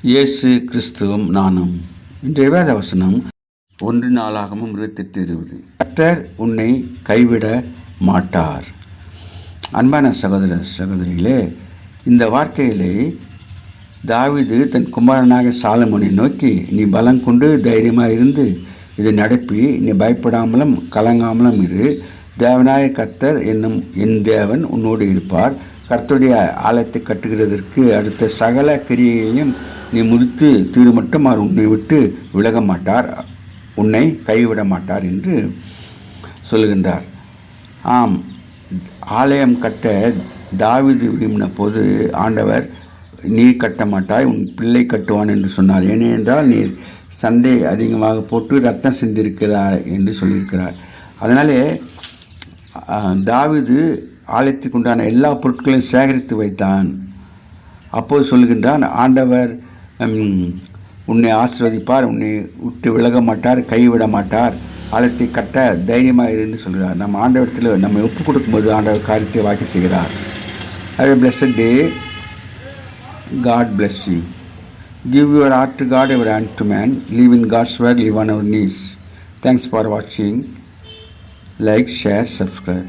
இயேசு கிறிஸ்துவும் நானும். இன்றைய வேத வசனம் 1 நாளாகமம் 28:20. கர்த்தர் உன்னை கைவிட மாட்டார். அன்பான சகோதர சகோதரிகளே, இந்த வார்த்தையிலே தாவீது தன் குமாரனாக சாலமோனை நோக்கி, நீ பலம் கொண்டு தைரியமாக இருந்து இதை நடப்பி, நீ பயப்படாமலும் கலங்காமலும் இரு. தேவனாய கர்த்தர் என்னும் என் தேவன் உன்னோடு இருப்பார். கர்த்தருடைய ஆலயத்தை கட்டுகிறதற்கு அடுத்த சகல கிரியையையும் நீ முடித்து தீரு மட்டும் அவர் உன்னை விட்டு விலக மாட்டார், உன்னை கைவிட மாட்டார் என்று சொல்கின்றார். ஆம், ஆலயம் கட்ட தாவீது விரும்பின போது ஆண்டவர் நீ கட்ட மாட்டாய், உன் பிள்ளை கட்டுவான் என்று சொன்னார். ஏனென்றால் நீர் சண்டை அதிகமாக போட்டு ரத்தம் சிந்திருக்கிறார் என்று சொல்லியிருக்கிறார். அதனாலே தாவீது ஆலயத்துக்கு உண்டான எல்லா பொருட்களையும் சேகரித்து வைத்தான். அப்போது சொல்கின்றான், ஆண்டவர் உன்னை ஆசீர்வதிப்பார், உன்னை விட்டு விலக மாட்டார், கைவிட மாட்டார், ஆலயத்தை கட்ட தைரியமாக இருந்து சொல்கிறார். நம்ம ஆண்டவரத்தில் நம்ம ஒப்பு கொடுக்கும்போது ஆண்டவர் காரியத்தை வாக்கி செய்கிறார். Have a blessed day. God bless you. Give your heart to God, your hand to man. Live in God's word, live on our knees. Thanks for watching. Like, share, subscribe.